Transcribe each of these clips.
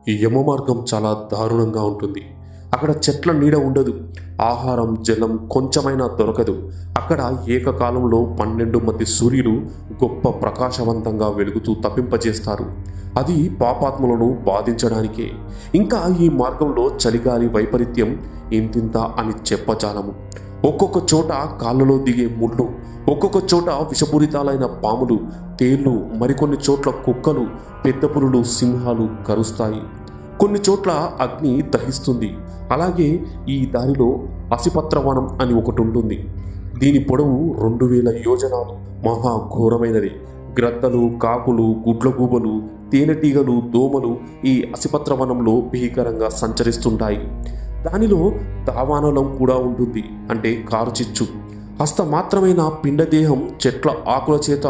ఈ యమ మార్గం చాలా దారుణంగా ఉంటుంది. అక్కడ చెట్ల నీడ ఉండదు, ఆహారం జలం కొంచెమైనా దొరకదు. అక్కడ ఏకకాలంలో 12 మంది సూర్యులు గొప్ప ప్రకాశవంతంగా వెలుగుతూ తప్పింపజేస్తారు. అది పాపాత్ములను బాధించడానికే. ఇంకా ఈ మార్గంలో చలిగాలి వైపరీత్యం ఇంతింత అని చెప్పజాలము. ఒక్కొక్క చోట కాళ్ళలో దిగే ముళ్ళు, ఒక్కొక్క చోట విషపూరితాలైన పాములు, తేళ్లు, మరికొన్ని చోట్ల కుక్కలు, పెద్ద పులులు, సింహాలు కరుస్తాయి. కొన్ని చోట్ల అగ్ని దహిస్తుంది. అలాగే ఈ దారిలో అసిపత్రవనం అని ఒకటి ఉంటుంది. దీని పొడవు 2000 యోజనాలు. మహాఘోరమైనది. గ్రద్దలు, కాకులు, గుడ్లగూబలు, తేనెటీగలు, దోమలు ఈ అసిపత్రవనంలో భీకరంగా సంచరిస్తుంటాయి. దానిలో దావానలం కూడా ఉంటుంది, అంటే కారుచిచ్చు. హస్త మాత్రమైన పిండదేహం చెట్ల ఆకుల చేత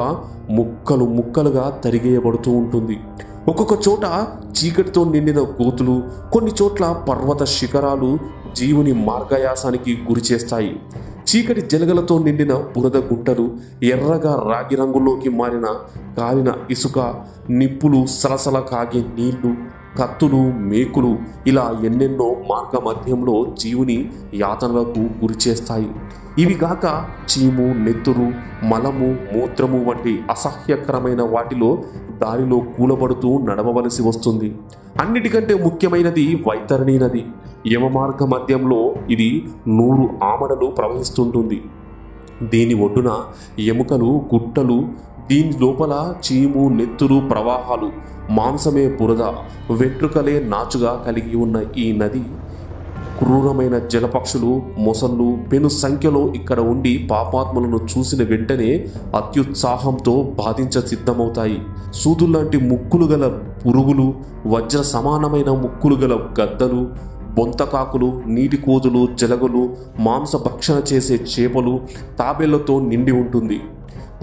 ముక్కలు ముక్కలుగా తరిగేయబడుతూ ఉంటుంది. ఒక్కొక్క చోట చీకటితో నిండిన గోతులు, కొన్ని చోట్ల పర్వత శిఖరాలు జీవుని మార్గయాసానికి గురి చేస్తాయి. చీకటి జలగలతో నిండిన బురద గుంటలు, ఎర్రగా రాగి రంగులోకి మారిన కాలిన ఇసుక, నిప్పులు, సలసల కాగే నీళ్లు, కత్తులు, మేకులు, ఇలా ఎన్నెన్నో మార్గ మధ్యంలో జీవుని యాతనలకు గురి చేస్తాయి. ఇవి కాక చీము, నెత్తురు, మలము, మూత్రము వంటి అసహ్యకరమైన వాటిలో దారిలో కూలబడుతూ నడవవలసి వస్తుంది. అన్నిటికంటే ముఖ్యమైనది వైతరణి నది. యమ మార్గ మధ్యంలో ఇది 100 ఆమడలు ప్రవహిస్తుంటుంది. దీని ఒడ్డున ఎముకలు, గుట్టలు, దీని లోపల చీము, నెత్తురు ప్రవాహాలు, మాంసమే బురద, వెంట్రుకలే నాచుగా కలిగి ఉన్న ఈ నది క్రూరమైన జలపక్షులు, మొసళ్ళు పెను సంఖ్యలో ఇక్కడ ఉండి పాపాత్ములను చూసిన వెంటనే అత్యుత్సాహంతో బాధించ సిద్ధమవుతాయి. సూదుల్లాంటి ముక్కులు గల పురుగులు, వజ్ర సమానమైన ముక్కులు గల గద్దలు, బొంతకాకులు, నీటి కోతులు, జలగలు, మాంస భక్షణ చేసే చేపలు, తాబేళ్లతో నిండి ఉంటుంది.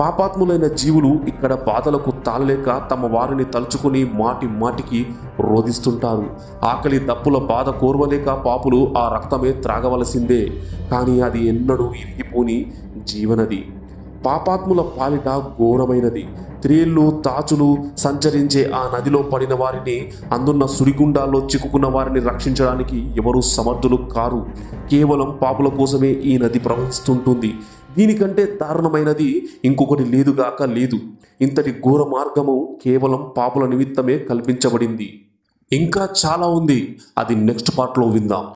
పాపాత్ములైన జీవులు ఇక్కడ బాధలకు తాళలేక తమ వారిని తలుచుకుని మాటి మాటికి రోధిస్తుంటారు. ఆకలి దప్పుల బాధ కోర్వలేక పాపులు ఆ రక్తమే త్రాగవలసిందే. కానీ అది ఎన్నడూ ఇరిగిపోని జీవనది. పాపాత్ముల పాలిట ఘోరమైనది. త్రేళ్ళు, తాచులు సంచరించే ఆ నదిలో పడిన వారిని, అందున్న సుడిగుండాల్లో చిక్కుకున్న వారిని రక్షించడానికి ఎవరూ సమర్థులు కారు. కేవలం పాపుల కోసమే ఈ నది ప్రవహిస్తుంటుంది. దీనికంటే దారుణమైనది ఇంకొకటి లేదుగాక లేదు. ఇంతటి ఘోర మార్గము కేవలం పాపుల నిమిత్తమే కల్పించబడింది. ఇంకా చాలా ఉంది, అది నెక్స్ట్ పార్ట్లో విందాం.